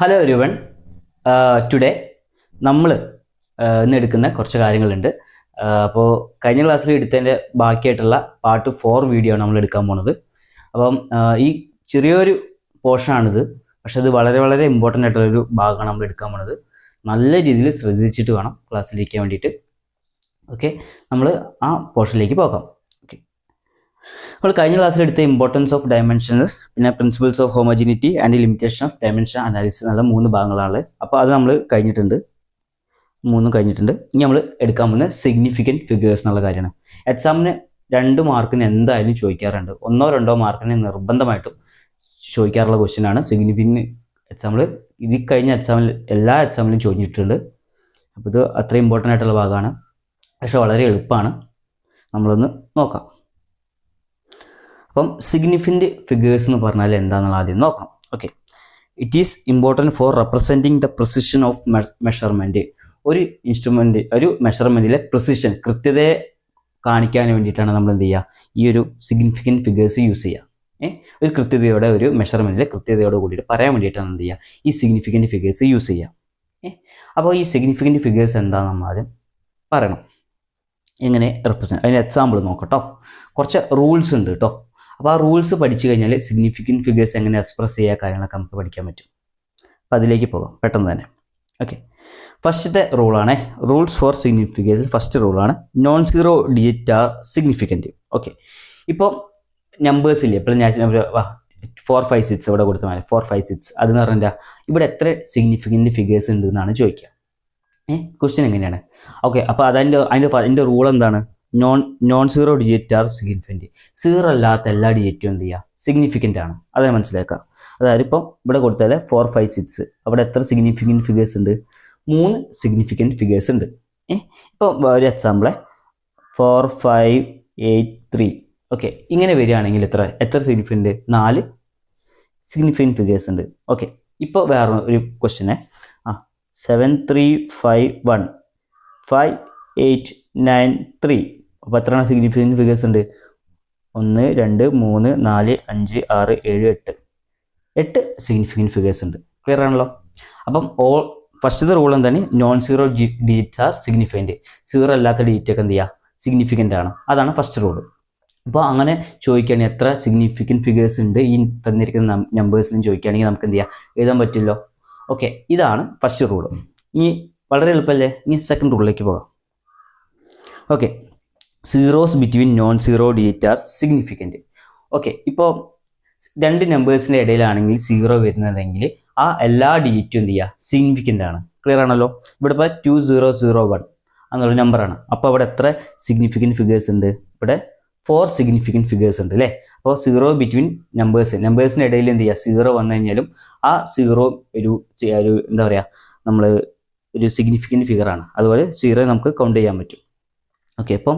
Hello everyone. Today നമ്മൾ ഇന്ന് എടുക്കുന്ന കുറച്ച് കാര്യങ്ങളുണ്ട്. അപ്പോൾ കഴിഞ്ഞ ക്ലാസ്സിൽ എടുത്തതിൻ്റെ ബാക്കിയായിട്ടുള്ള പാർട്ട് 4 വീഡിയോ ആണ് നമ്മൾ എടുക്കാൻ പോണത്. അപ്പം ഈ ചെറിയൊരു പോർഷനാണിത്, പക്ഷെ അത് വളരെ വളരെ ഇമ്പോർട്ടൻ്റ് ആയിട്ടുള്ളൊരു ഭാഗമാണ് നമ്മൾ എടുക്കാൻ പോണത്. നല്ല രീതിയിൽ ശ്രദ്ധിച്ചിട്ട് വേണം ക്ലാസ്സിലിരിക്കാൻ വേണ്ടിയിട്ട്. ഓക്കെ, നമ്മൾ ആ പോർഷനിലേക്ക് പോകാം. നമ്മൾ കഴിഞ്ഞ ക്ലാസ്സിൽ എടുത്ത ഇമ്പോർട്ടൻസ് ഓഫ് ഡയമെൻഷൻസ്, പിന്നെ principles of homogeneity and limitation of dimension analysis എന്നുള്ള 3 ഭാഗങ്ങളാണ്. അപ്പോൾ അത് നമ്മൾ കഴിഞ്ഞിട്ടുണ്ട്. ഇനി നമ്മൾ എടുക്കാൻ പോകുന്ന സിഗ്നിഫിക്കൻറ്റ് ഫിഗേഴ്സ് എന്നുള്ള കാര്യമാണ്. എക്സാമിന് 2 മാർക്കിന് എന്തായാലും ചോദിക്കാറുണ്ട്. 1-2 മാർക്കിന് നിർബന്ധമായിട്ടും ചോദിക്കാറുള്ള ക്വസ്റ്റ്യനാണ് സിഗ്നിഫിക്കൻറ്റ്. എക്സാമ്പിൾ ഇത് കഴിഞ്ഞ എല്ലാ എക്സാമിലും ചോദിച്ചിട്ടുണ്ട്. അപ്പോൾ ഇത് അത്രയും ഇമ്പോർട്ടൻ്റ് ആയിട്ടുള്ള ഭാഗമാണ്, പക്ഷെ വളരെ എളുപ്പമാണ്. നമ്മളൊന്ന് നോക്കാം. അപ്പം സിഗ്നിഫിക്കൻറ്റ് ഫിഗേഴ്സ് എന്ന് പറഞ്ഞാൽ എന്താണെന്നുള്ള ആദ്യം നോക്കണം. Okay, it is important for representing the precision of measurement. ഒരു ഇൻസ്ട്രുമെൻ്റ്, ഒരു മെഷർമെൻറ്റിലെ പ്രിസിഷൻ, കൃത്യതയെ കാണിക്കാൻ വേണ്ടിയിട്ടാണ് നമ്മൾ എന്ത് ചെയ്യുക, ഈ ഒരു സിഗ്നിഫിക്കൻറ്റ് ഫിഗേഴ്സ് യൂസ് ചെയ്യുക. ഒരു കൃത്യതയോടെ, ഒരു മെഷർമെൻറ്റിലെ കൃത്യതയോട് കൂടിയിട്ട് പറയാൻ വേണ്ടിയിട്ടാണ് എന്ത് ചെയ്യുക, ഈ സിഗ്നിഫിക്കൻറ്റ് ഫിഗേഴ്സ് യൂസ് ചെയ്യുക. അപ്പോൾ ഈ സിഗ്നിഫിക്കൻറ്റ് ഫിഗേഴ്സ് എന്താണെന്ന് നമ്മൾ ആദ്യം പറയണം. എങ്ങനെ റെപ്രസെൻറ്റ്, അതിന് എക്സാമ്പിൾ നോക്കട്ടോ. കുറച്ച് റൂൾസ് ഉണ്ട് കേട്ടോ. അപ്പോൾ ആ റൂൾസ് പഠിച്ചു കഴിഞ്ഞാൽ സിഗ്നിഫിക്കൻറ്റ് ഫിഗേഴ്സ് എങ്ങനെ എക്സ്പ്രസ് ചെയ്യുക കാര്യങ്ങളൊക്കെ നമുക്ക് പഠിക്കാൻ പറ്റും. അപ്പോൾ അതിലേക്ക് പോകാം പെട്ടെന്ന് തന്നെ. ഓക്കെ, ഫസ്റ്റത്തെ റൂളാണ് rules for significant figures. First റൂളാണ് non zero digit are significant. Okay, ഇപ്പോൾ നമ്പേഴ്സില്ലേ, ഇപ്പോൾ ഞാൻ 4, 5, 6 ഇവിടെ കൊടുത്ത മാതിരി 4, 5, 6 അതെന്ന് പറഞ്ഞാൽ ഇവിടെ എത്ര സിഗ്നിഫിക്കൻറ്റ് ഫിഗേഴ്സ് ഉണ്ട് എന്നാണ് ചോദിക്കുക. ക്വസ്റ്റ്യൻ എങ്ങനെയാണ്? ഓക്കെ, അപ്പോൾ അതിൻ്റെ റൂൾ എന്താണ്? Non zero digit are significant. Zero അല്ലാത്ത എല്ലാ ഡിജിറ്റും എന്ത് ചെയ്യുക, സിഗ്നിഫിക്കൻ്റ് ആണ്. അതിനെ മനസ്സിലാക്കുക. അതായത് ഇപ്പം ഇവിടെ കൊടുത്താൽ 4, 5, 6 അവിടെ എത്ര സിഗ്നിഫിക്കൻറ്റ് ഫിഗേഴ്സ് ഉണ്ട്? 3 സിഗ്നിഫിക്കൻറ്റ് ഫിഗേഴ്സ് ഉണ്ട്. ഇപ്പോൾ ഒരു എക്സാമ്പിളെ 4, 5, 8, 3. ഓക്കെ, ഇങ്ങനെ വരികയാണെങ്കിൽ എത്ര സിഗ്നിഫിക്കൻറ്റ്? 4 സിഗ്നിഫിക്കൻറ്റ് ഫിഗേഴ്സ് ഉണ്ട്. ഓക്കെ, ഇപ്പോൾ വേറെ ഒരു ക്വസ്റ്റ്യനെ 7, 3, 5, 1, 5, 8, 9, 3. അപ്പോൾ എത്രയാണ് സിഗ്നിഫിക്കൻറ്റ് ഫിഗേഴ്സ് ഉണ്ട്? 1, 2, 3, 4, 5, 6, 7, 8 സിഗ്നിഫിക്കൻറ്റ് ഫിഗേഴ്സ് ഉണ്ട്. ക്ലിയർ ആണല്ലോ? അപ്പം ഫസ്റ്റത്തെ റൂൾ എന്താണ്? Non zero digits are significant. Zero അല്ലാത്ത ഡിജിറ്റ് ഒക്കെ എന്ത് ചെയ്യുക, സിഗ്നിഫിക്കൻ്റ് ആണ്. അതാണ് ഫസ്റ്റ് റൂൾ. അപ്പോൾ അങ്ങനെ ചോദിക്കുകയാണെങ്കിൽ എത്ര സിഗ്നിഫിക്കൻറ്റ് ഫിഗേഴ്സ് ഉണ്ട് ഈ തന്നിരിക്കുന്ന നമ്പേഴ്സിലും ചോദിക്കുകയാണെങ്കിൽ നമുക്ക് എന്ത് ചെയ്യാം, എഴുതാൻ പറ്റില്ലോ. ഓക്കെ, ഇതാണ് ഫസ്റ്റ് റൂൾ. ഇനി വളരെ എളുപ്പമല്ലേ? ഇനി സെക്കൻഡ് റൂളിലേക്ക് പോകാം. Okay, zeros between non zero digit are significant. Okay, ഇപ്പോൾ 2 നമ്പേഴ്സിൻ്റെ ഇടയിലാണെങ്കിൽ സീറോ വരുന്നതെങ്കിൽ ആ എല്ലാ ഡിജിറ്റും എന്ത് ചെയ്യുക, സിഗ്നിഫിക്കൻ്റ് ആണ്. ക്ലിയർ ആണല്ലോ? ഇവിടെ ഇപ്പോൾ 2001 എന്നുള്ള നമ്പറാണ്. അപ്പോൾ അവിടെ എത്ര സിഗ്നിഫിക്കൻറ്റ് ഫിഗേഴ്സ് ഉണ്ട്? ഇവിടെ 4 സിഗ്നിഫിക്കൻറ്റ് ഫിഗേഴ്സ് ഉണ്ട് അല്ലേ? അപ്പോൾ സീറോ ബിറ്റ്വീൻ നമ്പേഴ്സിൻ്റെ ഇടയിൽ എന്ത് ചെയ്യുക, സീറോ വന്നു കഴിഞ്ഞാലും ആ സീറോ ഒരു എന്താ പറയുക, നമ്മൾ ഒരു സിഗ്നിഫിക്കൻറ്റ് ഫിഗറാണ്. അതുപോലെ സീറോ നമുക്ക് കൗണ്ട് ചെയ്യാൻ പറ്റും. ഓക്കെ, അപ്പം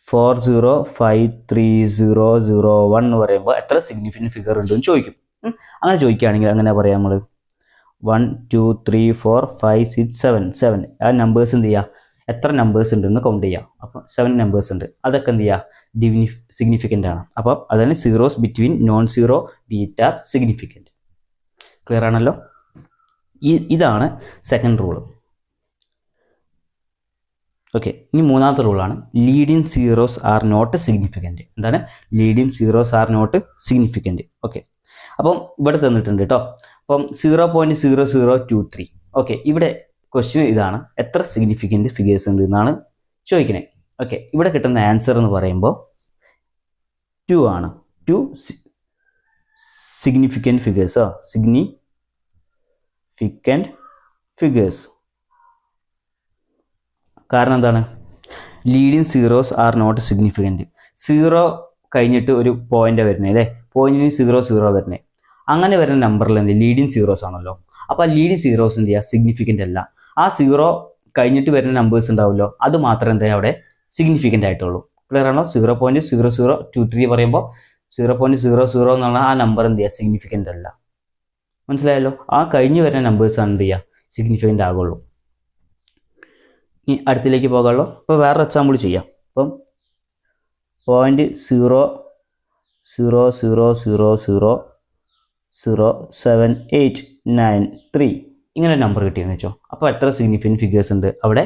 40530001 എന്ന് പറയുമ്പോൾ എത്ര സിഗ്നിഫിക്കൻറ്റ് ഫിഗർ ഉണ്ടെന്ന് ചോദിക്കും. അങ്ങനെ ചോദിക്കുകയാണെങ്കിൽ അങ്ങനെ പറയാം നമ്മൾ 1 2 3 4 5 6 7 ആ നമ്പേഴ്സ് എന്ത് ചെയ്യുക, എത്ര നമ്പേഴ്സ് ഉണ്ടെന്ന് കൗണ്ട് ചെയ്യാം. അപ്പോൾ 7 നമ്പേഴ്സ് ഉണ്ട്. അതൊക്കെ എന്ത് ചെയ്യുക, സിഗ്നിഫിക്കൻ്റ് ആണ്. അപ്പോൾ അതാണ് zeros between non zero digit are significant. Clear ആണല്ലോ? ഇതാണ് സെക്കൻഡ് റൂള്. ഓക്കെ, ഇനി മൂന്നാമത്തെ റൂളാണ് leading zeros are not significant. എന്താണ് leading zeros are not significant? Okay, അപ്പം ഇവിടെ തന്നിട്ടുണ്ട് കേട്ടോ. അപ്പം 0.0023. ഓക്കെ, ഇവിടെ ക്വസ്റ്റ്യൻ ഇതാണ്, എത്ര സിഗ്നിഫിക്കൻറ്റ് ഫിഗേഴ്സ് ഉണ്ട് എന്നാണ് ചോദിക്കണേ. ഓക്കെ, ഇവിടെ കിട്ടുന്ന ആൻസർ എന്ന് പറയുമ്പോൾ 2 ആണ്. 2 സിഗ്നിഫിക്കൻറ്റ് ഫിഗേഴ്സ്. Significant figures. കാരണം എന്താണ്? Leading zeros are not significant. Zero കഴിഞ്ഞിട്ട് ഒരു പോയിൻ്റ് വരുന്നത് അല്ലേ, പോയിന്റിന് 0 വരുന്നത്. അങ്ങനെ വരുന്ന നമ്പറിൽ എന്ത് ലീഡിങ് സീറോസ് ആണല്ലോ. അപ്പോൾ ആ ലീഡിങ് സീറോസ് എന്ത് ചെയ്യുക, സിഗ്നിഫിക്കൻ്റ് അല്ല. ആ സീറോ കഴിഞ്ഞിട്ട് വരുന്ന നമ്പേഴ്സ് ഉണ്ടാവുമല്ലോ, അത് മാത്രമേ എന്താ അവിടെ സിഗ്നിഫിക്കൻ്റ് ആയിട്ടുള്ളൂ. ക്ലിയർ ആണോ? 0.0023 പറയുമ്പോൾ 0.00 എന്നുള്ള ആ നമ്പർ എന്ത് ചെയ്യുക, സിഗ്നിഫിക്കൻ്റ് അല്ല. മനസ്സിലായല്ലോ? ആ കഴിഞ്ഞ് വരുന്ന നമ്പേഴ്സാണ് എന്ത് ചെയ്യുക, സിഗ്നിഫിക്കൻ്റ് ആകുള്ളൂ. ഇനി അടുത്തിലേക്ക് പോകാമല്ലോ. ഇപ്പോൾ വേറെ എക്സാമ്പിൾ ചെയ്യാം. അപ്പം 0.00000 078 493 ഇങ്ങനെ ഒരു നമ്പർ കിട്ടിയെന്ന് വെച്ചോ. അപ്പോൾ എത്ര സിഗ്നിഫിക്കൻറ്റ് ഫിഗേഴ്സ് ഉണ്ട്? അവിടെ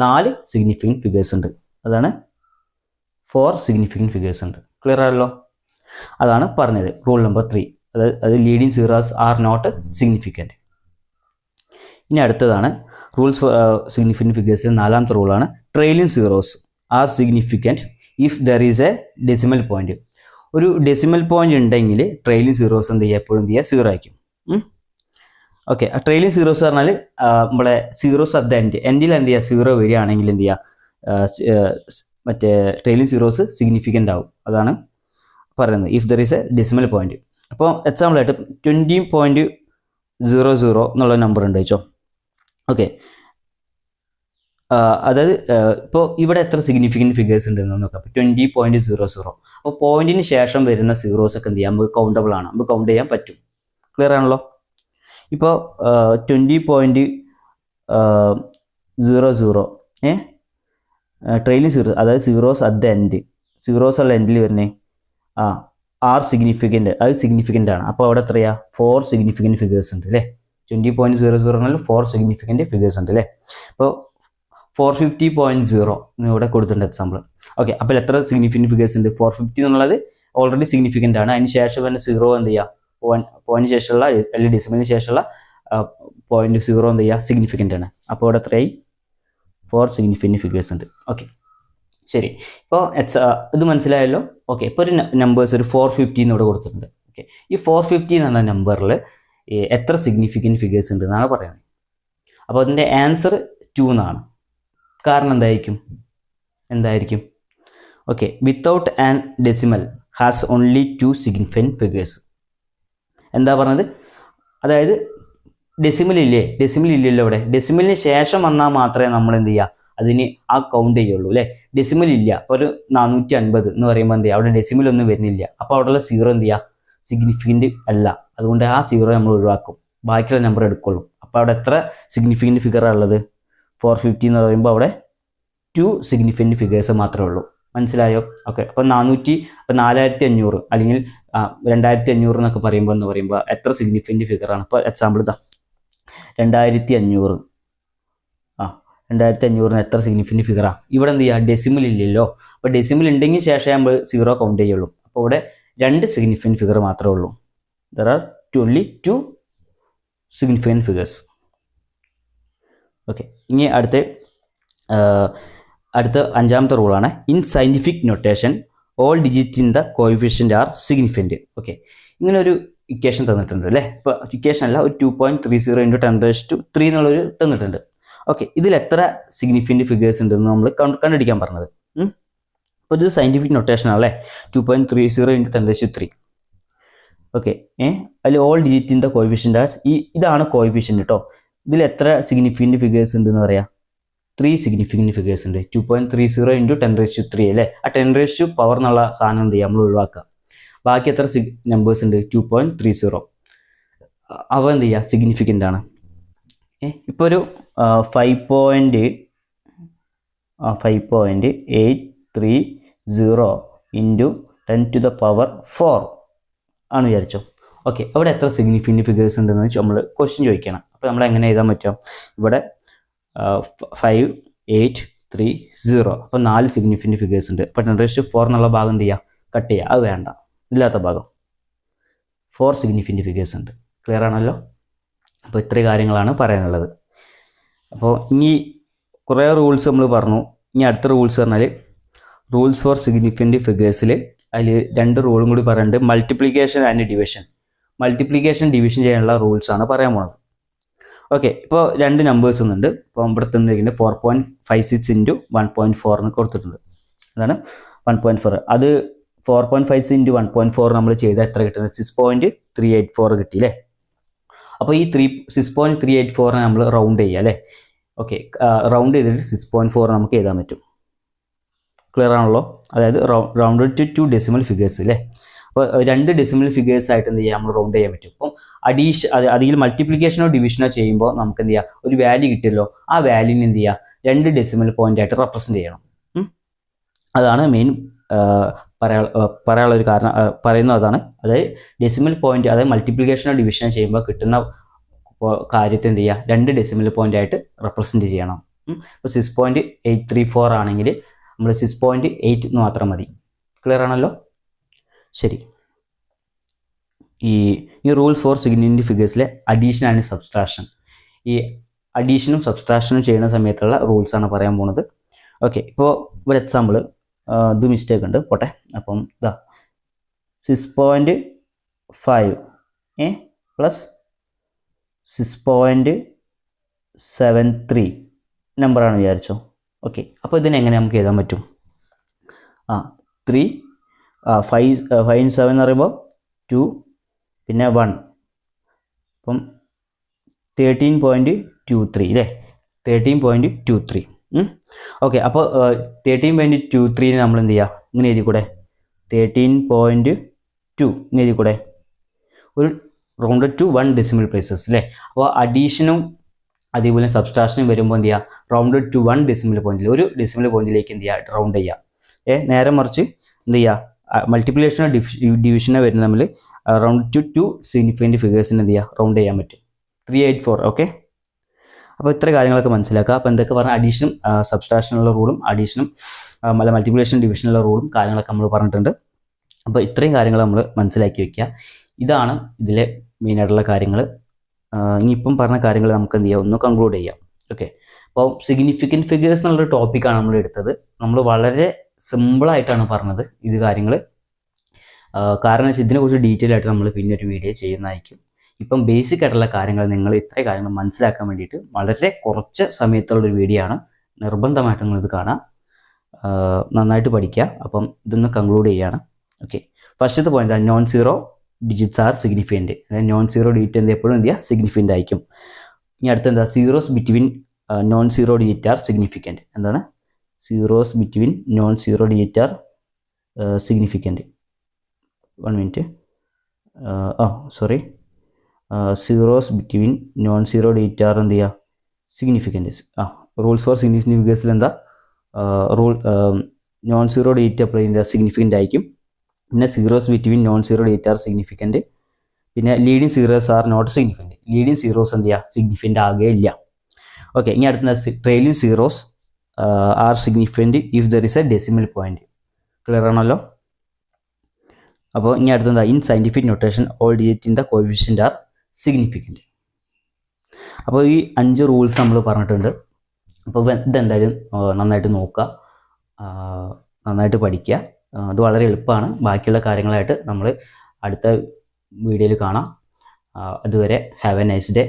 4 സിഗ്നിഫിക്കൻറ്റ് ഫിഗേഴ്സ് ഉണ്ട്. അതാണ് 4 സിഗ്നിഫിക്കൻറ്റ് ഫിഗേഴ്സ് ഉണ്ട്. ക്ലിയർ ആണല്ലോ? അതാണ് പറഞ്ഞത് റൂൾ നമ്പർ 3. അത് leading zeros are not significant. ഇനി അടുത്തതാണ് റൂൾസ് ഫോർ സിഗ്നിഫിക്കൻറ്റ് ഫിഗേഴ്സിൽ 4ാമത്തെ റൂളാണ് trailing zeros are significant if there is a decimal point. ഒരു ഡെസിമൽ പോയിന്റ് ഉണ്ടെങ്കിൽ ട്രെയിലിംഗ് സീറോസ് എന്ത് ചെയ്യുക? എപ്പോഴും എന്ത് ചെയ്യുക? 0 ആയിരിക്കും. ഓക്കെ, ട്രെയിലിംഗ് സീറോസ് പറഞ്ഞാൽ നമ്മളെ സീറോസ് അറ്റ് ദ എൻഡിൽ എന്ത് ചെയ്യുക? 0 വരികയാണെങ്കിൽ എന്ത് ചെയ്യുക? മറ്റേ ട്രെയിലിംഗ് സീറോസ് സിഗ്നിഫിക്കൻ്റ് ആവും. അതാണ് പറയുന്നത് if there is a decimal point. അപ്പോൾ എക്സാമ്പിളായിട്ട് 20.00 എന്നുള്ള നമ്പർ ഉണ്ട് വെച്ചോ. ഓക്കെ, അതായത് ഇപ്പോൾ ഇവിടെ എത്ര സിഗ്നിഫിക്കൻറ്റ് ഫിഗേഴ്സ് ഉണ്ടെന്ന് നോക്കാം. അപ്പോൾ 20.00. അപ്പോൾ പോയിന്റിന് ശേഷം വരുന്ന സീറോസ് ഒക്കെ എന്ത് ചെയ്യാം? നമുക്ക് കൗണ്ടബിൾ ആണ്, നമുക്ക് കൗണ്ട് ചെയ്യാൻ പറ്റും. ക്ലിയർ ആണല്ലോ? ഇപ്പോൾ 20.00 ട്രെയിലിംഗ് സീറോ, അതായത് zeros at the end, zeros ഉള്ള എൻഡിൽ വരുന്നേ ആർ സിഗ്നിഫിക്കൻ്റ്, അത് സിഗ്നിഫിക്കൻ്റ് ആണ്. അപ്പോൾ അവിടെ എത്രയാണ്? 4 സിഗ്നിഫിക്കൻറ്റ് ഫിഗേഴ്സ് ഉണ്ട് അല്ലേ? 20.00 എന്നാൽ 4 സിഗ്നിഫിക്കൻറ്റ് ഫിഗേഴ്സ് ഉണ്ട് അല്ലേ? അപ്പോൾ 450.0 ഇവിടെ കൊടുത്തിട്ടുണ്ട് എക്സാമ്പിൾ. ഓക്കെ, അപ്പോൾ എത്ര സിഗ്നിഫിക്കൻറ്റ് ഫിഗേഴ്സ് ഉണ്ട്? 450 എന്നുള്ളത് ഓൾറെഡി സിഗ്നിഫിക്കൻ്റ് ആണ്. അതിന് ശേഷം തന്നെ 0 എന്ത് ചെയ്യുക? പോയിന്റിന് ശേഷമുള്ള അല്ലെങ്കിൽ ഡെസിമലിന് ശേഷമുള്ള പോയിന്റ് 0 എന്ത് ചെയ്യുക? സിഗ്നിഫിക്കൻ്റ് ആണ്. അപ്പോൾ ഇവിടെ എത്രയായി? 4 സിഗ്നിഫിക്കൻറ്റ് ഫിഗേഴ്സ് ഉണ്ട്. ഓക്കെ, ശരി. ഇപ്പോൾ ഇത് മനസ്സിലായല്ലോ? ഓക്കെ, ഇപ്പോൾ ഒരു നമ്പേഴ്സ് ഒരു 450 ഇവിടെ കൊടുത്തിട്ടുണ്ട്. ഓക്കെ, ഈ 450 എന്ന് പറഞ്ഞ നമ്പറിൽ എത്ര സിഗ്നിഫിക്കൻറ്റ് ഫിഗേഴ്സ് ഉണ്ട് എന്നാണ് പറയുന്നത്. അപ്പോൾ അതിൻ്റെ ആൻസർ 2 എന്നാണ്. കാരണം എന്തായിരിക്കും? Okay, without an decimal has only 2 significant figures. എന്താ പറഞ്ഞത്? അതായത് ഡെസിമൽ ഇല്ലല്ലോ ഇവിടെ. ഡെസിമലിന് ശേഷം വന്നാൽ മാത്രമേ നമ്മൾ എന്ത് ചെയ്യുക? അതിന് ആ കൗണ്ട് ചെയ്യുള്ളൂ അല്ലേ? ഡെസിമൽ ഇല്ല. അപ്പോൾ ഒരു 450 എന്ന് പറയുമ്പോൾ എന്ത് ചെയ്യുക? അവിടെ ഡെസിമൽ ഒന്നും വരുന്നില്ല. അപ്പോൾ അവിടെയുള്ള 0 എന്ത് ചെയ്യുക? സിഗ്നിഫിക്കൻ്റ് അല്ല. അതുകൊണ്ട് ആ 0 നമ്മൾ ഒഴിവാക്കും, ബാക്കിയുള്ള നമ്പർ എടുക്കുള്ളൂ. അപ്പോൾ അവിടെ എത്ര സിഗ്നിഫിക്കൻറ്റ് ഫിഗറാണ് ഉള്ളത്? 450 എന്ന് പറയുമ്പോൾ അവിടെ 2 സിഗ്നിഫിക്കൻറ്റ് ഫിഗേഴ്സ് മാത്രമേ ഉള്ളൂ. മനസ്സിലായോ? ഓക്കെ, അപ്പോൾ 4500 അല്ലെങ്കിൽ 2500 എന്നൊക്കെ പറയുമ്പോൾ എത്ര സിഗ്നിഫിക്കൻറ്റ് ഫിഗറാണ്? ഇപ്പോൾ എക്സാമ്പിൾ ഇതാ 2500. 2500 എത്ര സിഗ്നിഫിക്കൻറ്റ് ഫിഗറാണ്? ഇവിടെ എന്ത് ചെയ്യുക? ഡെസിമൽ ഇല്ലല്ലോ. അപ്പോൾ ഡെസിമൽ ഉണ്ടെങ്കിൽ ശേഷം നമ്മൾ 0 കൗണ്ട് ചെയ്യുള്ളൂ. അപ്പോൾ ഇവിടെ 2 സിഗ്നിഫിക്കൻറ്റ് ഫിഗർ മാത്രമേ ഉള്ളൂ. There are only 2 significant figures. Okay, ഇനി അടുത്ത 5ാമത്തെ റൂളാണ് in scientific notation all digit in the coefficient are significant. Okay, ഇങ്ങനെ ഒരു ഇക്വേഷൻ തന്നിട്ടുണ്ട് അല്ലേ? ഇപ്പോൾ ഇക്വേഷൻ അല്ല, ഒരു 2.30 × 10⁻³ എന്നുള്ളൊരു തന്നിട്ടുണ്ട്. ഓക്കെ, ഇതിൽ എത്ര സിഗ്നിഫിക്കൻറ്റ് ഫിഗേഴ്സ് ഉണ്ടെന്ന് നമ്മൾ കണ്ടുപിടിക്കാൻ പറഞ്ഞത്. അപ്പോൾ ഇത് സയൻറ്റിഫിക് നൊട്ടേഷൻ ആണല്ലേ? 2.30 × 10⁻³. ഓക്കെ, അതിൽ all digit in the coefficient are, ഇതാണ് കോഎഫിഷ്യൻ്റ് കേട്ടോ. ഇതിൽ എത്ര സിഗ്നിഫിക്കൻറ്റ് ഫിഗേഴ്സ് ഉണ്ടെന്ന് പറയാം? 3 സിഗ്നിഫിക്കൻറ്റ് ഫിഗേഴ്സ് ഉണ്ട്. 2.30 × 10⁻³ അല്ലേ? ആ 10⁻³ എന്നുള്ള സാധനം എന്ത് ചെയ്യുക? നമ്മൾ ഒഴിവാക്കുക. ബാക്കി എത്ര നമ്പേഴ്സ് ഉണ്ട്? 2.30. അവ എന്ത് ചെയ്യുക? സിഗ്നിഫിക്കൻ്റ് ആണ്. ഇപ്പോൾ ഒരു 5.830 × 10⁴ ആണ് വിചാരിച്ചോ. ഓക്കെ, അവിടെ എത്ര സിഗ്നിഫിക്കൻറ്റ് ഫിഗേഴ്സ് ഉണ്ടെന്ന് വെച്ചാൽ നമ്മൾ ക്വസ്റ്റ്യൻ ചോദിക്കണം. അപ്പോൾ നമ്മൾ എങ്ങനെ എഴുതാൻ പറ്റും? ഇവിടെ 5830, അപ്പോൾ 4 സിഗ്നിഫിക്കൻറ്റ് ഫിഗേഴ്സ് ഉണ്ട്. അപ്പോൾ 10⁻⁴ എന്നുള്ള ഭാഗം എന്ത് ചെയ്യുക? കട്ട് ചെയ്യുക. അത് വേണ്ട, ഇല്ലാത്ത ഭാഗം 4 സിഗ്നിഫിക്കൻറ്റ് ഫിഗേഴ്സ് ഉണ്ട്. ക്ലിയർ ആണല്ലോ? അപ്പോൾ ഇത്രയും കാര്യങ്ങളാണ് പറയാനുള്ളത്. അപ്പോൾ ഇനി കുറേ റൂൾസ് നമ്മൾ പറഞ്ഞു. ഇനി അടുത്ത റൂൾസ് പറഞ്ഞാൽ റൂൾസ് ഫോർ സിഗ്നിഫിക്കൻറ്റ് ഫിഗേഴ്സിൽ അതിൽ 2 റൂളും കൂടി പറയുന്നുണ്ട്. Multiplication and division. Multiplication division ചെയ്യാനുള്ള റൂൾസാണ് പറയാൻ പോകുന്നത്. ഓക്കെ, ഇപ്പോൾ 2 നമ്പേഴ്സ് ഒന്നുണ്ട്. ഇപ്പോൾ ഇവിടെ തന്നിരിക്കുന്നത് 4.56 × 1.4 എന്ന് കൊടുത്തിട്ടുണ്ട്. അതാണ് 1.4. അത് 4.56 × 1.4 നമ്മൾ ചെയ്താൽ എത്ര കിട്ടുന്നത്? 6.384 കിട്ടി അല്ലേ? അപ്പോൾ ഈ 6.384 നമ്മൾ റൗണ്ട് ചെയ്യുക അല്ലേ? ഓക്കെ, റൗണ്ട് ചെയ്തിട്ട് 6.4 നമുക്ക് എഴുതാൻ പറ്റും. ക്ലിയർ ആണല്ലോ? അതായത് റൗണ്ട് ടു 2 ഡെസിമൽ ഫിഗേഴ്സ് അല്ലേ? അപ്പോൾ 2 ഡെസിമൽ ഫിഗേഴ്സ് ആയിട്ട് എന്ത് ചെയ്യാം? നമ്മൾ റൗണ്ട് ചെയ്യാൻ പറ്റും. അപ്പം അതിൽ മൾട്ടിപ്ലിക്കേഷനോ ഡിവിഷനോ ചെയ്യുമ്പോൾ നമുക്ക് എന്ത് ചെയ്യാം? ഒരു വാല്യൂ കിട്ടിയല്ലോ. ആ വാല്യൂവിന് എന്ത് ചെയ്യുക? 2 ഡെസിമൽ പോയിന്റ് ആയിട്ട് റെപ്രസെൻറ്റ് ചെയ്യണം. അതാണ് മെയിൻ പറയാനുള്ള ഒരു കാരണം. പറയുന്നത് അതാണ്. അതായത് ഡെസിമൽ പോയിന്റ്, അതായത് മൾട്ടിപ്ലിക്കേഷനോ ഡിവിഷനോ ചെയ്യുമ്പോൾ കിട്ടുന്ന കാര്യത്തെ എന്ത് ചെയ്യുക, 2 ഡെസിമൽ പോയിന്റ് ആയിട്ട് റെപ്രസെൻറ്റ് ചെയ്യണം. ഇപ്പോൾ 6.834 ആണെങ്കിൽ നമ്മൾ 6.8 എന്ന് മാത്രം മതി. ക്ലിയർ ആണല്ലോ? ശരി. ഈ റൂൾസ് ഫോർ സിഗ്നിഫിക്കൻറ്റ് ഫിഗേഴ്സിലെ അഡീഷൻ ആൻഡ് സബ്സ്ട്രാക്ഷൻ, ഈ അഡീഷനും സബ്സ്ട്രാക്ഷനും ചെയ്യുന്ന സമയത്തുള്ള റൂൾസാണ് പറയാൻ പോകുന്നത്. ഓക്കെ, ഇപ്പോൾ ഒരു എക്സാമ്പിൾ, ഇത് മിസ്റ്റേക്ക് ഉണ്ട്, പോട്ടെ. അപ്പം ഇതാ 6.5 പ്ലസ് 6.73 നമ്പറാണ് വിചാരിച്ചോ. ഓക്കെ, അപ്പോൾ ഇതിനെങ്ങനെ നമുക്ക് എഴുതാൻ പറ്റും? 3 5 7 എന്ന് പറയുമ്പോൾ 2 പിന്നെ 1, അപ്പം 13.23 അല്ലേ, 13.23. ഓക്കെ, അപ്പോൾ 13.23 നമ്മൾ എന്ത് ചെയ്യുക, ഇങ്ങനെ എഴുതി കൂടെ, 13.2 ഇങ്ങനെ എഴുതി കൂടെ, ഒരു റൗണ്ടഡ് ടു 1 ഡെസിമൽ പ്ലേസസ് അല്ലേ. അപ്പോൾ അഡീഷനും അതേപോലെ സബ്സ്ട്രാക്ഷനും വരുമ്പോൾ എന്ത് ചെയ്യുക, റൗണ്ടഡ് ടു 1 ഡെസിമൽ പോയിന്റിൽ, ഒരു ഡെസിമൽ പോയിന്റിലേക്ക് എന്ത് ചെയ്യുക, റൗണ്ട് ചെയ്യുക. നേരെ മറിച്ച് എന്ത് ചെയ്യുക, മൾട്ടിപ്ലിക്കേഷനോ ഡിവിഷനോ വരുന്ന നമ്മൾ റൗണ്ട് ടു 2 സിഗ്നിഫിക്കൻറ്റ് ഫിഗേഴ്സിന് എന്ത് ചെയ്യുക, റൗണ്ട് ചെയ്യാൻ പറ്റും. 384. ഓക്കെ, അപ്പോൾ ഇത്ര കാര്യങ്ങളൊക്കെ മനസ്സിലാക്കുക. അപ്പോൾ എന്തൊക്കെ പറഞ്ഞാൽ അഡീഷനും സബ്സ്ട്രാക്ഷനുള്ള റൂളും അഡീഷനും മൾട്ടിപ്ലിക്കേഷൻ ഡിവിഷനുള്ള റൂളും കാര്യങ്ങളൊക്കെ നമ്മൾ പറഞ്ഞിട്ടുണ്ട്. അപ്പോൾ ഇത്രയും കാര്യങ്ങൾ നമ്മൾ മനസ്സിലാക്കി വെക്കുക. ഇതാണ് ഇതിലെ മെയിനായിട്ടുള്ള കാര്യങ്ങൾ. ഇനിയിപ്പം പറഞ്ഞ കാര്യങ്ങൾ നമുക്ക് എന്ത് ചെയ്യാം, ഒന്ന് കൺക്ലൂഡ് ചെയ്യാം. ഓക്കെ, അപ്പോൾ സിഗ്നിഫിക്കൻറ്റ് ഫിഗേഴ്സ് എന്നുള്ളൊരു ടോപ്പിക്കാണ് നമ്മൾ എടുത്തത്. നമ്മൾ വളരെ സിമ്പിളായിട്ടാണ് പറഞ്ഞത് ഇത് കാര്യങ്ങൾ. കാരണം വെച്ചാൽ ഇതിനെക്കുറിച്ച് ഡീറ്റെയിൽ ആയിട്ട് നമ്മൾ പിന്നെ ഒരു വീഡിയോ ചെയ്യുന്നതായിരിക്കും. ഇപ്പം ബേസിക് ആയിട്ടുള്ള കാര്യങ്ങൾ, നിങ്ങൾ ഇത്രയും കാര്യങ്ങൾ മനസ്സിലാക്കാൻ വേണ്ടിയിട്ട് വളരെ കുറച്ച് സമയത്തുള്ളൊരു വീഡിയോ ആണ്. നിർബന്ധമായിട്ട് നിങ്ങളിത് കാണാം, നന്നായിട്ട് പഠിക്കുക. അപ്പം ഇതൊന്ന് കൺക്ലൂഡ് ചെയ്യുകയാണ്. ഓക്കെ, ഫസ്റ്റത്തെ point, non zero digits are significant. അതായത് നോൺ സീറോ ഡിജിറ്റ് എന്ത് എപ്പോഴും എന്ത് ചെയ്യുക, സിഗ്നിഫിക്കൻ്റ് ആയിരിക്കും. ഇനി അടുത്ത എന്താ, zeros between non zero digit are significant. എന്താണ് zeros between non zero digit are significant? 1 minute, sorry, zeros between non zero digit are എന്ത് ചെയ്യുക, സിഗ്നിഫിക്കൻറ്റ്. റൂൾസ് ഫോർ സിഗ്നിഫിക്കൻറ്റ് ഫിഗേഴ്സിൽ എന്താ rule, non zero digit apply ചെയ്യുന്നത് significant ആയിരിക്കും. പിന്നെ zeros between non zero digit are significant. പിന്നെ leading zeros are not significant. Leading zeros എന്ത് ചെയ്യുക, സിഗ്നിഫിക്കൻ്റ് ആകെ ഇല്ല. ഓക്കെ, ഇനി അടുത്ത trailing zeros are significant if there is a decimal point. Clear ആണല്ലോ? അപ്പോൾ ഇനി അടുത്തെന്താ, in scientific notation all digit in the coefficient are significant. അപ്പോൾ ഈ 5 റൂൾസ് നമ്മൾ പറഞ്ഞിട്ടുണ്ട്. അപ്പോൾ ഇതെന്തായാലും നന്നായിട്ട് നോക്കുക, നന്നായിട്ട് പഠിക്കുക. ഇത് വളരെ എളുപ്പമാണ്. ബാക്കിയുള്ള കാര്യങ്ങളായിട്ട് നമ്മൾ അടുത്ത വീഡിയോയിൽ കാണാം. അതുവരെ ഹാവ് എ നൈസ് ഡേ.